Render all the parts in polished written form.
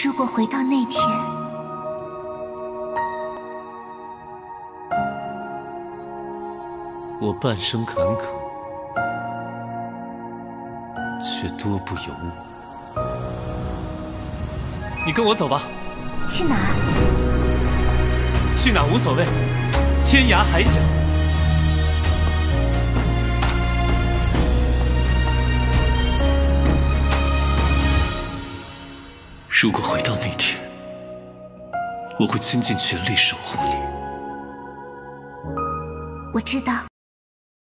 如果回到那天，我半生坎坷，却多不由我。你跟我走吧。去哪儿？去哪无所谓，天涯海角。如果回到那天，我会倾尽全力守护你。我知道。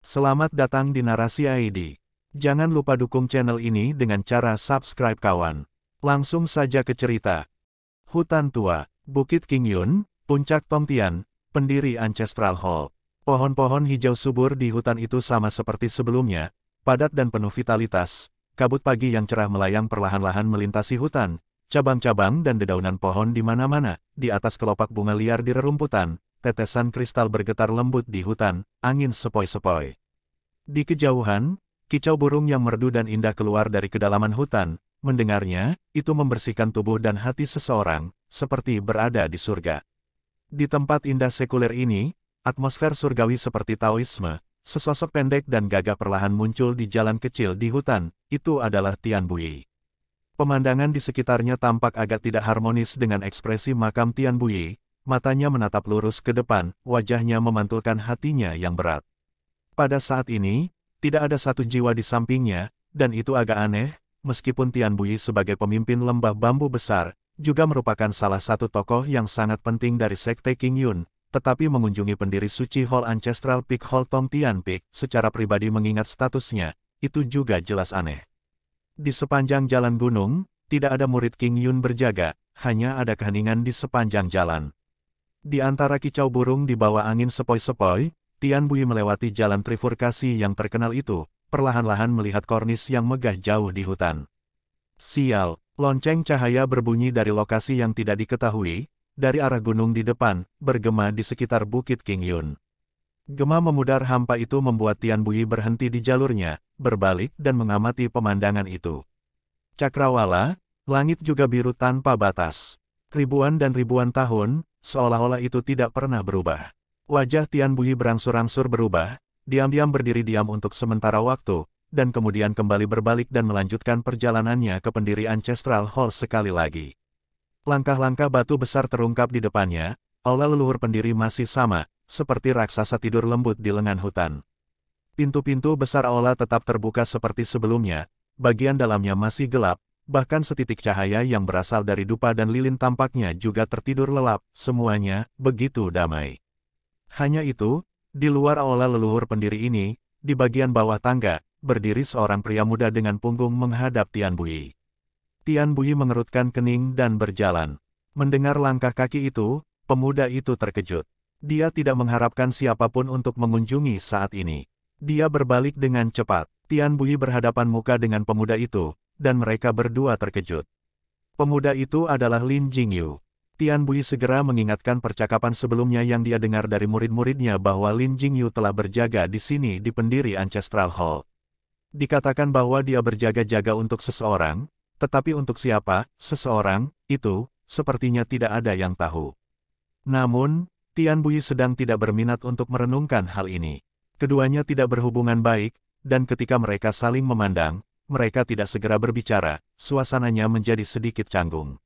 Selamat datang di Narasi ID. Jangan lupa dukung channel ini dengan cara subscribe kawan. Langsung saja ke cerita. Hutan tua, Bukit Qingyun, Puncak Tongtian, pendiri Ancestral Hall. Pohon-pohon hijau subur di hutan itu sama seperti sebelumnya, padat dan penuh vitalitas. Kabut pagi yang cerah melayang perlahan-lahan melintasi hutan. Cabang-cabang dan dedaunan pohon di mana-mana, di atas kelopak bunga liar di rerumputan, tetesan kristal bergetar lembut di hutan, angin sepoi-sepoi. Di kejauhan, kicau burung yang merdu dan indah keluar dari kedalaman hutan, mendengarnya, itu membersihkan tubuh dan hati seseorang, seperti berada di surga. Di tempat indah sekuler ini, atmosfer surgawi seperti Taoisme, sesosok pendek dan gagah perlahan muncul di jalan kecil di hutan, itu adalah Tian Buyi. Pemandangan di sekitarnya tampak agak tidak harmonis dengan ekspresi makam Tian Buyi, matanya menatap lurus ke depan, wajahnya memantulkan hatinya yang berat. Pada saat ini, tidak ada satu jiwa di sampingnya, dan itu agak aneh, meskipun Tian Buyi sebagai pemimpin lembah bambu besar, juga merupakan salah satu tokoh yang sangat penting dari Sekte Qingyun, tetapi mengunjungi pendiri suci Hall Ancestral Peak Hall Tongtian Peak secara pribadi mengingat statusnya, itu juga jelas aneh. Di sepanjang jalan gunung, tidak ada murid Qingyun berjaga, hanya ada keheningan di sepanjang jalan. Di antara kicau burung di bawah angin sepoi-sepoi, Tian Buyi melewati jalan trifurkasi yang terkenal itu, perlahan-lahan melihat kornis yang megah jauh di hutan. Sial, lonceng cahaya berbunyi dari lokasi yang tidak diketahui, dari arah gunung di depan, bergema di sekitar Bukit Qingyun. Gema memudar hampa itu membuat Tian Buyi berhenti di jalurnya, berbalik dan mengamati pemandangan itu. Cakrawala, langit juga biru tanpa batas. Ribuan dan ribuan tahun, seolah-olah itu tidak pernah berubah. Wajah Tian Buyi berangsur-angsur berubah, diam-diam berdiri diam untuk sementara waktu, dan kemudian kembali berbalik dan melanjutkan perjalanannya ke pendiri Ancestral Hall sekali lagi. Langkah-langkah batu besar terungkap di depannya, aula leluhur pendiri masih sama, seperti raksasa tidur lembut di lengan hutan. Pintu-pintu besar aula tetap terbuka seperti sebelumnya, bagian dalamnya masih gelap, bahkan setitik cahaya yang berasal dari dupa dan lilin tampaknya juga tertidur lelap, semuanya begitu damai. Hanya itu, di luar aula leluhur pendiri ini, di bagian bawah tangga, berdiri seorang pria muda dengan punggung menghadap Tian Buyi. Tian Buyi mengerutkan kening dan berjalan. Mendengar langkah kaki itu, pemuda itu terkejut. Dia tidak mengharapkan siapapun untuk mengunjungi saat ini. Dia berbalik dengan cepat. Tian Buyi berhadapan muka dengan pemuda itu, dan mereka berdua terkejut. Pemuda itu adalah Lin Jingyu. Tian Buyi segera mengingatkan percakapan sebelumnya yang dia dengar dari murid-muridnya bahwa Lin Jingyu telah berjaga di sini di pendiri Ancestral Hall. Dikatakan bahwa dia berjaga-jaga untuk seseorang, tetapi untuk siapa, seseorang, itu, sepertinya tidak ada yang tahu. Namun, Tian Buyi sedang tidak berminat untuk merenungkan hal ini. Keduanya tidak berhubungan baik, dan ketika mereka saling memandang, mereka tidak segera berbicara, suasananya menjadi sedikit canggung.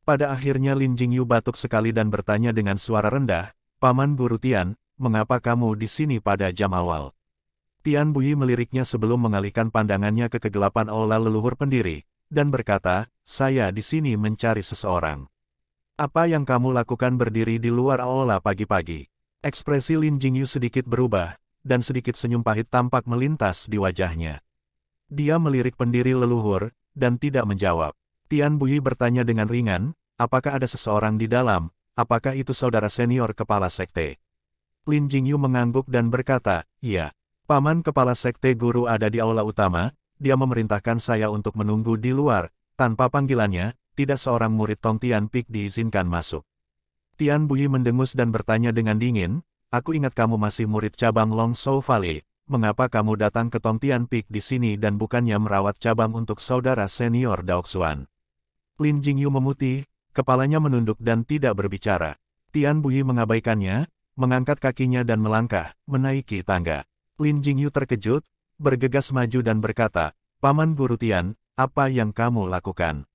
Pada akhirnya Lin Jingyu batuk sekali dan bertanya dengan suara rendah, "Paman Guru Tian, mengapa kamu di sini pada jam awal?" Tian Buyi meliriknya sebelum mengalihkan pandangannya ke kegelapan aula leluhur pendiri, dan berkata, "Saya di sini mencari seseorang." "Apa yang kamu lakukan berdiri di luar aula pagi-pagi?" Ekspresi Lin Jingyu sedikit berubah, dan sedikit senyum pahit tampak melintas di wajahnya. Dia melirik pendiri leluhur, dan tidak menjawab. Tian Buyi bertanya dengan ringan, "Apakah ada seseorang di dalam? Apakah itu saudara senior kepala sekte?" Lin Jingyu mengangguk dan berkata, "Iya. Paman kepala sekte guru ada di aula utama, dia memerintahkan saya untuk menunggu di luar, tanpa panggilannya, tidak seorang murid Tongtian Peak diizinkan masuk." Tian Buyi mendengus dan bertanya dengan dingin, "Aku ingat kamu masih murid cabang Longzhou Valley, mengapa kamu datang ke Tongtian Peak di sini dan bukannya merawat cabang untuk saudara senior Daoxuan?" Lin Jingyu memutih, kepalanya menunduk dan tidak berbicara. Tian Buyi mengabaikannya, mengangkat kakinya dan melangkah, menaiki tangga. Lin Jingyu terkejut, bergegas maju dan berkata, "Paman Guru Tian, apa yang kamu lakukan?"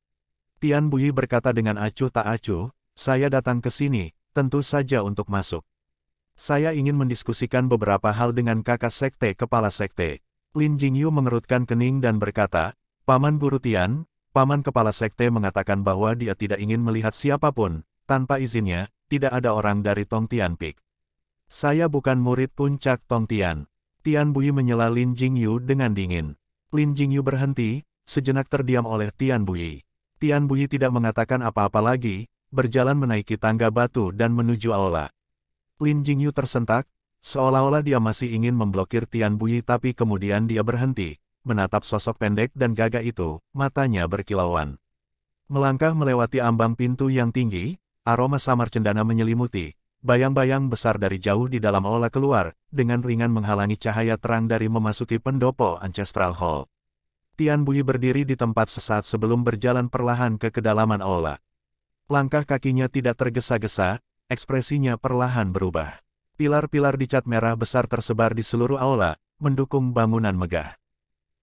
Tian Buyi berkata dengan acuh tak acuh, "Saya datang ke sini, tentu saja untuk masuk. Saya ingin mendiskusikan beberapa hal dengan kakak sekte kepala sekte." Lin Jingyu mengerutkan kening dan berkata, "Paman Guru Tian, Paman kepala sekte mengatakan bahwa dia tidak ingin melihat siapapun, tanpa izinnya, tidak ada orang dari Tong Tian Peak. Saya bukan murid puncak Tong Tian." Tian Buyi menyela Lin Jingyu dengan dingin. Lin Jingyu berhenti, sejenak terdiam oleh Tian Buyi. Tian Buyi tidak mengatakan apa-apa lagi, berjalan menaiki tangga batu dan menuju aula. Lin Jingyu tersentak, seolah-olah dia masih ingin memblokir Tian Buyi tapi kemudian dia berhenti, menatap sosok pendek dan gagah itu, matanya berkilauan. Melangkah melewati ambang pintu yang tinggi, aroma samar cendana menyelimuti, bayang-bayang besar dari jauh di dalam aula keluar, dengan ringan menghalangi cahaya terang dari memasuki pendopo Ancestral Hall. Tian Buyi berdiri di tempat sesaat sebelum berjalan perlahan ke kedalaman aula. Langkah kakinya tidak tergesa-gesa, ekspresinya perlahan berubah. Pilar-pilar dicat merah besar tersebar di seluruh aula, mendukung bangunan megah.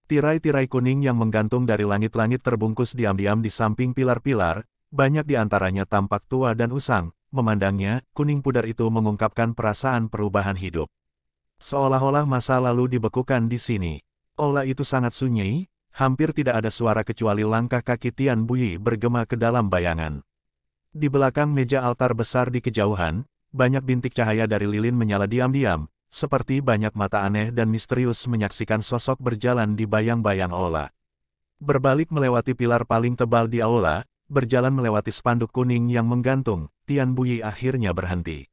Tirai-tirai kuning yang menggantung dari langit-langit terbungkus diam-diam di samping pilar-pilar, banyak di antaranya tampak tua dan usang. Memandangnya, kuning pudar itu mengungkapkan perasaan perubahan hidup. Seolah-olah masa lalu dibekukan di sini. Aula itu sangat sunyi, hampir tidak ada suara kecuali langkah kaki Tian Buyi bergema ke dalam bayangan. Di belakang meja altar besar di kejauhan, banyak bintik cahaya dari lilin menyala diam-diam, seperti banyak mata aneh dan misterius menyaksikan sosok berjalan di bayang-bayang aula. Berbalik melewati pilar paling tebal di aula, berjalan melewati spanduk kuning yang menggantung, Tian Buyi akhirnya berhenti.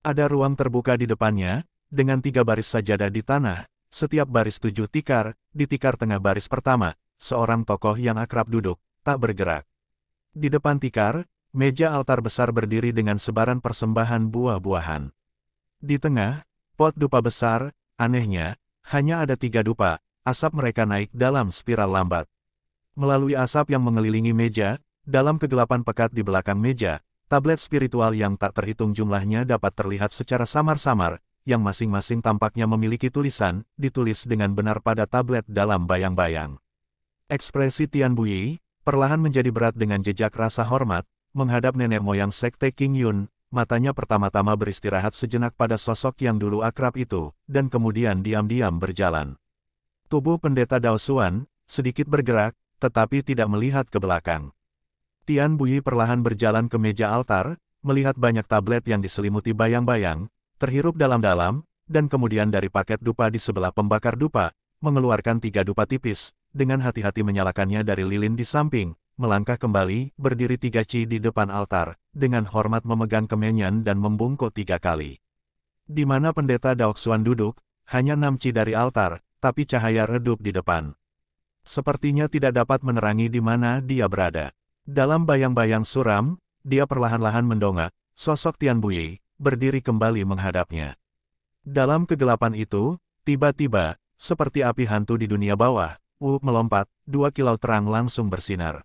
Ada ruang terbuka di depannya, dengan 3 baris sajadah di tanah, setiap baris 7 tikar, di tikar tengah baris pertama, seorang tokoh yang akrab duduk, tak bergerak. Di depan tikar, meja altar besar berdiri dengan sebaran persembahan buah-buahan. Di tengah, pot dupa besar, anehnya, hanya ada 3 dupa, asap mereka naik dalam spiral lambat. Melalui asap yang mengelilingi meja, dalam kegelapan pekat di belakang meja, tablet spiritual yang tak terhitung jumlahnya dapat terlihat secara samar-samar, yang masing-masing tampaknya memiliki tulisan, ditulis dengan benar pada tablet dalam bayang-bayang. Ekspresi Tian Buyi, perlahan menjadi berat dengan jejak rasa hormat, menghadap nenek moyang sekte King Yun. Matanya pertama-tama beristirahat sejenak pada sosok yang dulu akrab itu, dan kemudian diam-diam berjalan. Tubuh pendeta Dao Xuan sedikit bergerak, tetapi tidak melihat ke belakang. Tian Buyi perlahan berjalan ke meja altar, melihat banyak tablet yang diselimuti bayang-bayang, terhirup dalam-dalam, dan kemudian dari paket dupa di sebelah pembakar dupa, mengeluarkan 3 dupa tipis, dengan hati-hati menyalakannya dari lilin di samping. Melangkah kembali, berdiri 3 ci di depan altar, dengan hormat memegang kemenyan dan membungkuk 3 kali. Di mana pendeta Dao Xuan duduk, hanya 6 ci dari altar, tapi cahaya redup di depan. Sepertinya tidak dapat menerangi di mana dia berada. Dalam bayang-bayang suram, dia perlahan-lahan mendongak, sosok Tian Buyi, berdiri kembali menghadapnya. Dalam kegelapan itu, tiba-tiba, seperti api hantu di dunia bawah, melompat, 2 kilau terang langsung bersinar.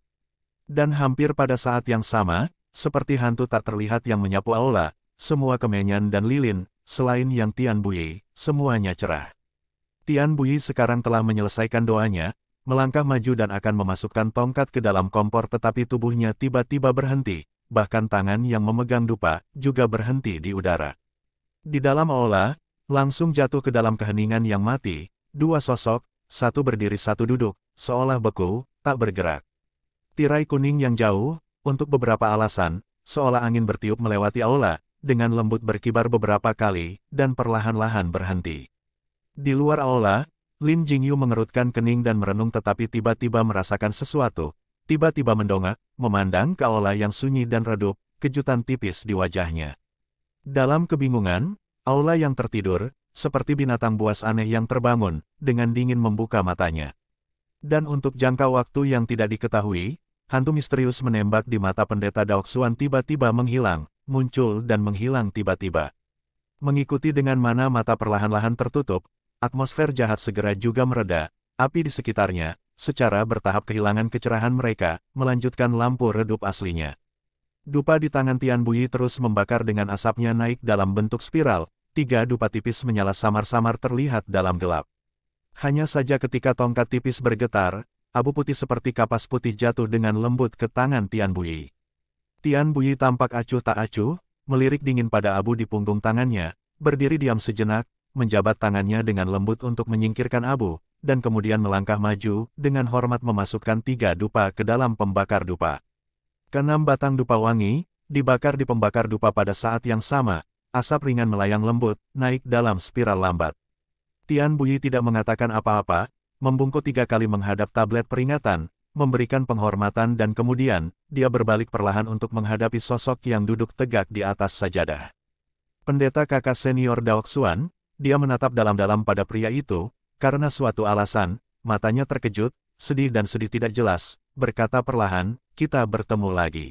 Dan hampir pada saat yang sama, seperti hantu tak terlihat yang menyapu aula, semua kemenyan dan lilin, selain yang Tian Buyi, semuanya cerah. Tian Buyi sekarang telah menyelesaikan doanya, melangkah maju dan akan memasukkan tongkat ke dalam kompor tetapi tubuhnya tiba-tiba berhenti, bahkan tangan yang memegang dupa, juga berhenti di udara. Di dalam aula, langsung jatuh ke dalam keheningan yang mati, 2 sosok, satu berdiri satu duduk, seolah beku, tak bergerak. Tirai kuning yang jauh, untuk beberapa alasan, seolah angin bertiup melewati aula, dengan lembut berkibar beberapa kali, dan perlahan-lahan berhenti. Di luar aula, Lin Jingyu mengerutkan kening dan merenung tetapi tiba-tiba merasakan sesuatu, tiba-tiba mendongak, memandang ke aula yang sunyi dan redup, kejutan tipis di wajahnya. Dalam kebingungan, aula yang tertidur, seperti binatang buas aneh yang terbangun, dengan dingin membuka matanya. Dan untuk jangka waktu yang tidak diketahui, hantu misterius menembak di mata pendeta Dao Xuan tiba-tiba menghilang, muncul dan menghilang tiba-tiba. Mengikuti dengan mana mata perlahan-lahan tertutup, atmosfer jahat segera juga mereda, api di sekitarnya, secara bertahap kehilangan kecerahan mereka, melanjutkan lampu redup aslinya. Dupa di tangan Tian Bui terus membakar dengan asapnya naik dalam bentuk spiral, 3 dupa tipis menyala samar-samar terlihat dalam gelap. Hanya saja ketika tongkat tipis bergetar, abu putih seperti kapas putih jatuh dengan lembut ke tangan Tian Bui. Tian Bui tampak acuh tak acuh, melirik dingin pada abu di punggung tangannya, berdiri diam sejenak, menjabat tangannya dengan lembut untuk menyingkirkan abu, dan kemudian melangkah maju, dengan hormat memasukkan 3 dupa ke dalam pembakar dupa. Ke-6 batang dupa wangi, dibakar di pembakar dupa pada saat yang sama, asap ringan melayang lembut, naik dalam spiral lambat. Tian Bui tidak mengatakan apa-apa, membungkuk 3 kali menghadap tablet peringatan, memberikan penghormatan dan kemudian, dia berbalik perlahan untuk menghadapi sosok yang duduk tegak di atas sajadah. Pendeta kakak senior Daoxuan, dia menatap dalam-dalam pada pria itu, karena suatu alasan, matanya terkejut, sedih dan sedih tidak jelas, berkata perlahan, kita bertemu lagi.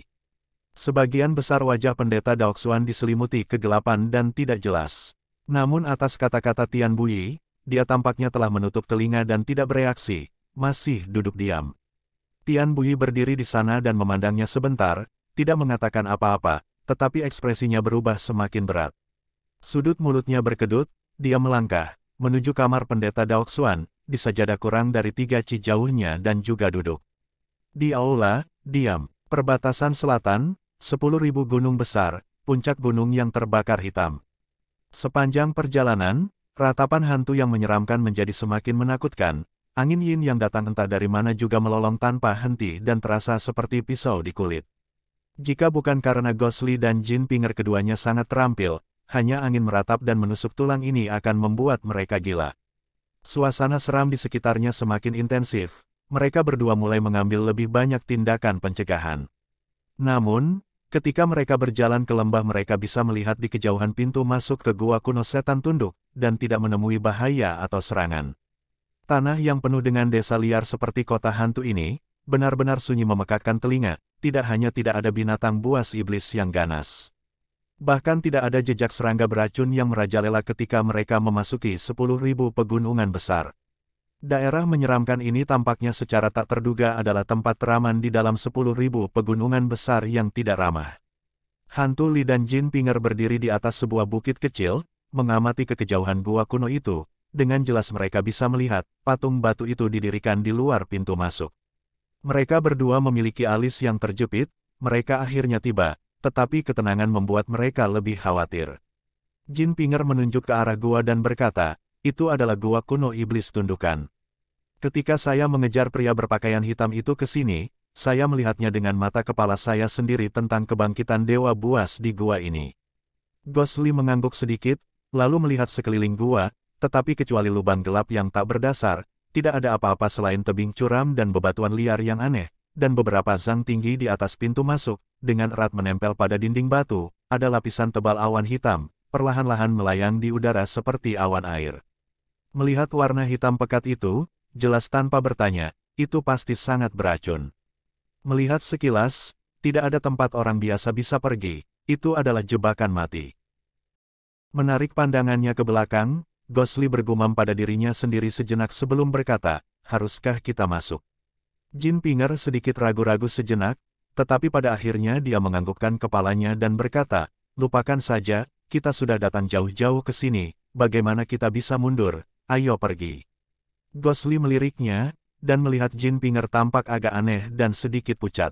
Sebagian besar wajah pendeta Daoxuan diselimuti kegelapan dan tidak jelas. Namun atas kata-kata Tian Bui, dia tampaknya telah menutup telinga dan tidak bereaksi, masih duduk diam. Tian Bui berdiri di sana dan memandangnya sebentar, tidak mengatakan apa-apa, tetapi ekspresinya berubah semakin berat. Sudut mulutnya berkedut, dia melangkah, menuju kamar pendeta Daoxuan, di sajadah kurang dari 3 ci jauhnya dan juga duduk. Di aula, diam, perbatasan selatan, 10.000 gunung besar, puncak gunung yang terbakar hitam. Sepanjang perjalanan, ratapan hantu yang menyeramkan menjadi semakin menakutkan. Angin yin yang datang entah dari mana juga melolong tanpa henti dan terasa seperti pisau di kulit. Jika bukan karena Ghostly dan Jin Pinger keduanya sangat terampil, hanya angin meratap dan menusuk tulang ini akan membuat mereka gila. Suasana seram di sekitarnya semakin intensif, mereka berdua mulai mengambil lebih banyak tindakan pencegahan. Namun, ketika mereka berjalan ke lembah mereka bisa melihat di kejauhan pintu masuk ke gua kuno setan tunduk, dan tidak menemui bahaya atau serangan. Tanah yang penuh dengan desa liar seperti kota hantu ini, benar-benar sunyi memekakkan telinga, tidak hanya tidak ada binatang buas iblis yang ganas. Bahkan tidak ada jejak serangga beracun yang merajalela ketika mereka memasuki 10.000 pegunungan besar. Daerah menyeramkan ini tampaknya secara tak terduga adalah tempat teraman di dalam 10.000 pegunungan besar yang tidak ramah. Hantu Li dan Jin Pinger berdiri di atas sebuah bukit kecil, mengamati ke kejauhan gua kuno itu. Dengan jelas mereka bisa melihat, patung batu itu didirikan di luar pintu masuk. Mereka berdua memiliki alis yang terjepit, mereka akhirnya tiba, tetapi ketenangan membuat mereka lebih khawatir. Jin Pinger menunjuk ke arah gua dan berkata, itu adalah gua kuno iblis tundukan. Ketika saya mengejar pria berpakaian hitam itu ke sini, saya melihatnya dengan mata kepala saya sendiri tentang kebangkitan dewa buas di gua ini. Ghostly mengangguk sedikit, lalu melihat sekeliling gua, tetapi kecuali lubang gelap yang tak berdasar, tidak ada apa-apa selain tebing curam dan bebatuan liar yang aneh, dan beberapa zang tinggi di atas pintu masuk, dengan erat menempel pada dinding batu, ada lapisan tebal awan hitam, perlahan-lahan melayang di udara seperti awan air. Melihat warna hitam pekat itu, jelas tanpa bertanya, itu pasti sangat beracun. Melihat sekilas, tidak ada tempat orang biasa bisa pergi, itu adalah jebakan mati. Menarik pandangannya ke belakang, Ghostly bergumam pada dirinya sendiri sejenak sebelum berkata, haruskah kita masuk? Jin Pinger sedikit ragu-ragu sejenak, tetapi pada akhirnya dia menganggukkan kepalanya dan berkata, lupakan saja, kita sudah datang jauh-jauh ke sini, bagaimana kita bisa mundur, ayo pergi. Ghostly meliriknya, dan melihat Jin Pinger tampak agak aneh dan sedikit pucat.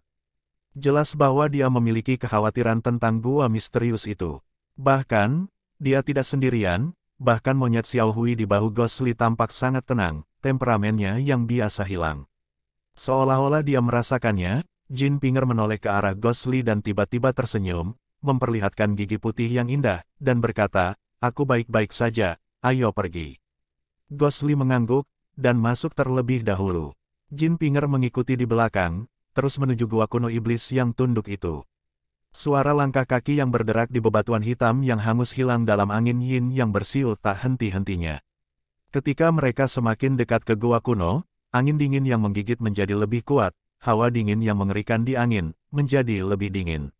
Jelas bahwa dia memiliki kekhawatiran tentang gua misterius itu. Bahkan, dia tidak sendirian. Bahkan monyet Xiao Hui di bahu Ghostly tampak sangat tenang, temperamennya yang biasa hilang. Seolah-olah dia merasakannya, Jin Pinger menoleh ke arah Ghostly dan tiba-tiba tersenyum, memperlihatkan gigi putih yang indah, dan berkata, aku baik-baik saja, ayo pergi. Ghostly mengangguk, dan masuk terlebih dahulu. Jin Pinger mengikuti di belakang, terus menuju gua kuno iblis yang tunduk itu. Suara langkah kaki yang berderak di bebatuan hitam yang hangus hilang dalam angin yin yang bersiul tak henti-hentinya. Ketika mereka semakin dekat ke gua kuno, angin dingin yang menggigit menjadi lebih kuat, hawa dingin yang mengerikan di angin, menjadi lebih dingin.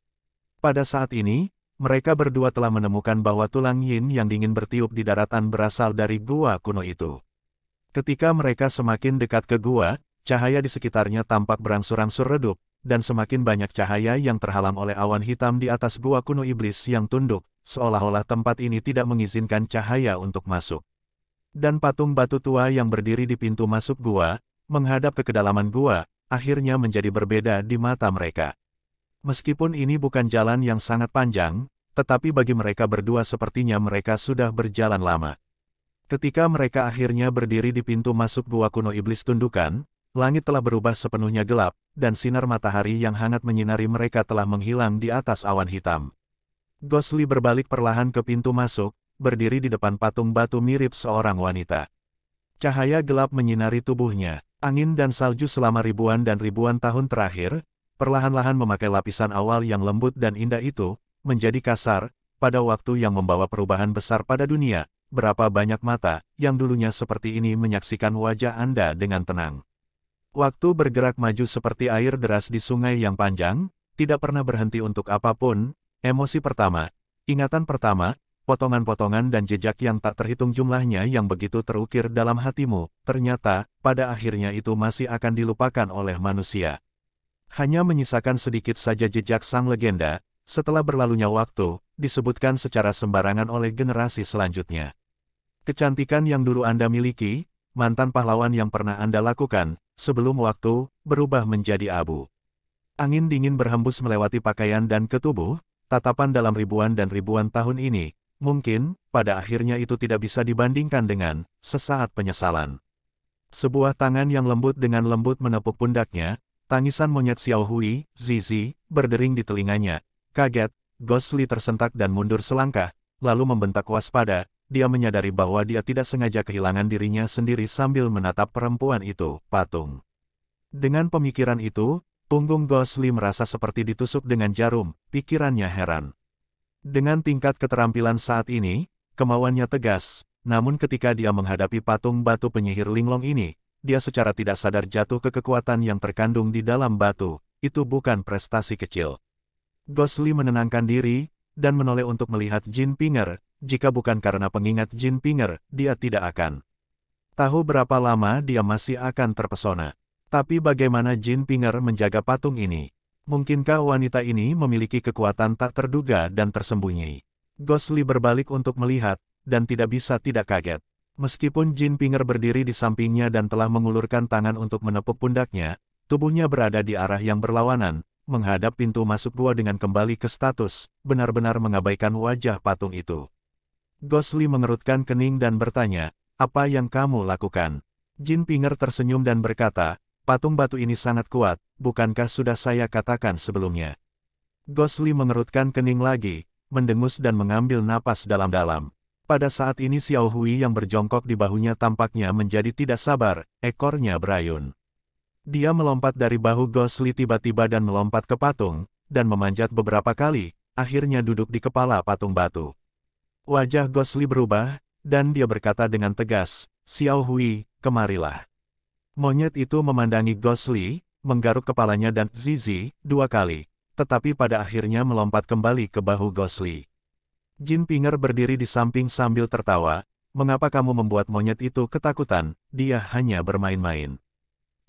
Pada saat ini, mereka berdua telah menemukan bahwa tulang yin yang dingin bertiup di daratan berasal dari gua kuno itu. Ketika mereka semakin dekat ke gua, cahaya di sekitarnya tampak berangsur-angsur redup, dan semakin banyak cahaya yang terhalang oleh awan hitam di atas gua kuno iblis yang tunduk, seolah-olah tempat ini tidak mengizinkan cahaya untuk masuk. Dan patung batu tua yang berdiri di pintu masuk gua, menghadap ke kedalaman gua, akhirnya menjadi berbeda di mata mereka. Meskipun ini bukan jalan yang sangat panjang, tetapi bagi mereka berdua sepertinya mereka sudah berjalan lama. Ketika mereka akhirnya berdiri di pintu masuk gua kuno iblis tundukan, langit telah berubah sepenuhnya gelap, dan sinar matahari yang hangat menyinari mereka telah menghilang di atas awan hitam. Ghostly berbalik perlahan ke pintu masuk, berdiri di depan patung batu mirip seorang wanita. Cahaya gelap menyinari tubuhnya, angin dan salju selama ribuan dan ribuan tahun terakhir, perlahan-lahan memakai lapisan awal yang lembut dan indah itu, menjadi kasar, pada waktu yang membawa perubahan besar pada dunia. Berapa banyak mata, yang dulunya seperti ini menyaksikan wajah Anda dengan tenang. Waktu bergerak maju seperti air deras di sungai yang panjang, tidak pernah berhenti untuk apapun, emosi pertama, ingatan pertama, potongan-potongan dan jejak yang tak terhitung jumlahnya yang begitu terukir dalam hatimu, ternyata, pada akhirnya itu masih akan dilupakan oleh manusia. Hanya menyisakan sedikit saja jejak sang legenda, setelah berlalunya waktu, disebutkan secara sembarangan oleh generasi selanjutnya. Kecantikan yang dulu Anda miliki, mantan pahlawan yang pernah Anda lakukan, sebelum waktu, berubah menjadi abu. Angin dingin berhembus melewati pakaian dan ke tubuh, tatapan dalam ribuan dan ribuan tahun ini, mungkin, pada akhirnya itu tidak bisa dibandingkan dengan sesaat penyesalan. Sebuah tangan yang lembut dengan lembut menepuk pundaknya, tangisan monyet Xiao Hui, Zizi, berdering di telinganya. Kaget, Ghostly tersentak dan mundur selangkah, lalu membentak waspada. Dia menyadari bahwa dia tidak sengaja kehilangan dirinya sendiri sambil menatap perempuan itu, patung. Dengan pemikiran itu, punggung Ghostly merasa seperti ditusuk dengan jarum, pikirannya heran. Dengan tingkat keterampilan saat ini, kemauannya tegas, namun ketika dia menghadapi patung batu penyihir linglong ini, dia secara tidak sadar jatuh ke kekuatan yang terkandung di dalam batu. Itu bukan prestasi kecil. Ghostly menenangkan diri, dan menoleh untuk melihat Jin Pinger. Jika bukan karena pengingat Jin Pinger, dia tidak akan tahu berapa lama dia masih akan terpesona. Tapi bagaimana Jin Pinger menjaga patung ini? Mungkinkah wanita ini memiliki kekuatan tak terduga dan tersembunyi? Ghostly berbalik untuk melihat, dan tidak bisa tidak kaget. Meskipun Jin Pinger berdiri di sampingnya dan telah mengulurkan tangan untuk menepuk pundaknya, tubuhnya berada di arah yang berlawanan, menghadap pintu masuk gua dengan kembali ke status, benar-benar mengabaikan wajah patung itu. Ghostly mengerutkan kening dan bertanya, apa yang kamu lakukan? Jin Pinger tersenyum dan berkata, patung batu ini sangat kuat, bukankah sudah saya katakan sebelumnya? Ghostly mengerutkan kening lagi, mendengus dan mengambil napas dalam-dalam. Pada saat ini Xiao Hui yang berjongkok di bahunya tampaknya menjadi tidak sabar, ekornya berayun. Dia melompat dari bahu Ghostly tiba-tiba dan melompat ke patung, dan memanjat beberapa kali, akhirnya duduk di kepala patung batu. Wajah Ghostly berubah, dan dia berkata dengan tegas, Xiao Hui, kemarilah. Monyet itu memandangi Ghostly, menggaruk kepalanya dan Zizi, 2 kali, tetapi pada akhirnya melompat kembali ke bahu Ghostly. Jin Pinger berdiri di samping sambil tertawa, mengapa kamu membuat monyet itu ketakutan, dia hanya bermain-main.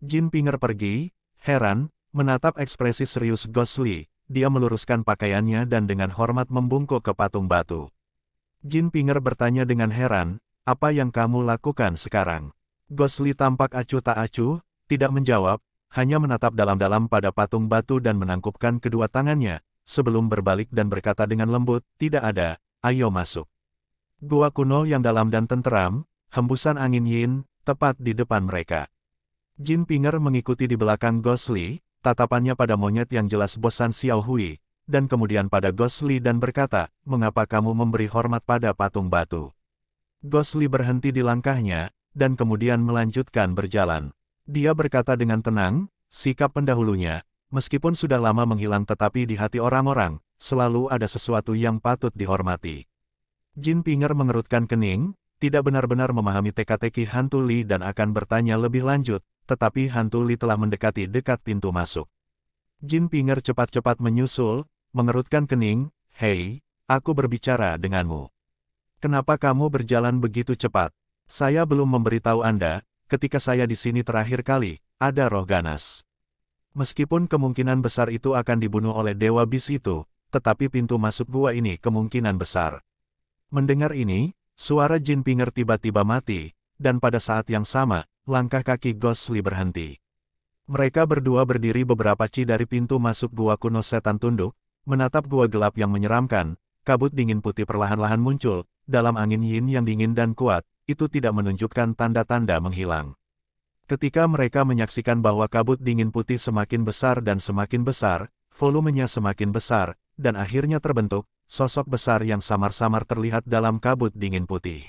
Jin Pinger pergi, heran, menatap ekspresi serius Ghostly, dia meluruskan pakaiannya dan dengan hormat membungkuk ke patung batu. Jin Pinger bertanya dengan heran, apa yang kamu lakukan sekarang? Ghostly tampak acuh tak acuh, tidak menjawab, hanya menatap dalam-dalam pada patung batu dan menangkupkan kedua tangannya, sebelum berbalik dan berkata dengan lembut, tidak ada, ayo masuk. Gua kuno yang dalam dan tenteram, hembusan angin yin, tepat di depan mereka. Jin Pinger mengikuti di belakang Ghostly, tatapannya pada monyet yang jelas bosan Xiao Hui, dan kemudian pada Ghostly dan berkata, mengapa kamu memberi hormat pada patung batu? Ghostly berhenti di langkahnya, dan kemudian melanjutkan berjalan. Dia berkata dengan tenang, sikap pendahulunya, meskipun sudah lama menghilang tetapi di hati orang-orang, selalu ada sesuatu yang patut dihormati. Jin Pinger mengerutkan kening, tidak benar-benar memahami teka-teki hantu Li dan akan bertanya lebih lanjut, tetapi hantu Li telah mendekati dekat pintu masuk. Jin Pinger cepat-cepat menyusul, mengerutkan kening, hei, aku berbicara denganmu. Kenapa kamu berjalan begitu cepat? Saya belum memberitahu Anda, ketika saya di sini terakhir kali, ada roh ganas. Meskipun kemungkinan besar itu akan dibunuh oleh Dewa Bis itu, tetapi pintu masuk gua ini kemungkinan besar. Mendengar ini, suara Jin Pinger tiba-tiba mati, dan pada saat yang sama, langkah kaki Ghostly berhenti. Mereka berdua berdiri beberapa ci dari pintu masuk gua kuno setan tunduk, menatap gua gelap yang menyeramkan. Kabut dingin putih perlahan-lahan muncul, dalam angin yin yang dingin dan kuat, itu tidak menunjukkan tanda-tanda menghilang. Ketika mereka menyaksikan bahwa kabut dingin putih semakin besar dan semakin besar, volumenya semakin besar, dan akhirnya terbentuk, sosok besar yang samar-samar terlihat dalam kabut dingin putih.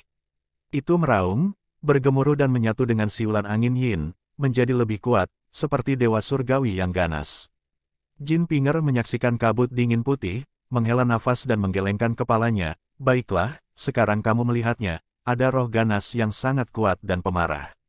Itu meraung, bergemuruh dan menyatu dengan siulan angin yin, menjadi lebih kuat, seperti dewa surgawi yang ganas. Jin Pinger menyaksikan kabut dingin putih, menghela nafas dan menggelengkan kepalanya. Baiklah, sekarang kamu melihatnya, ada roh ganas yang sangat kuat dan pemarah.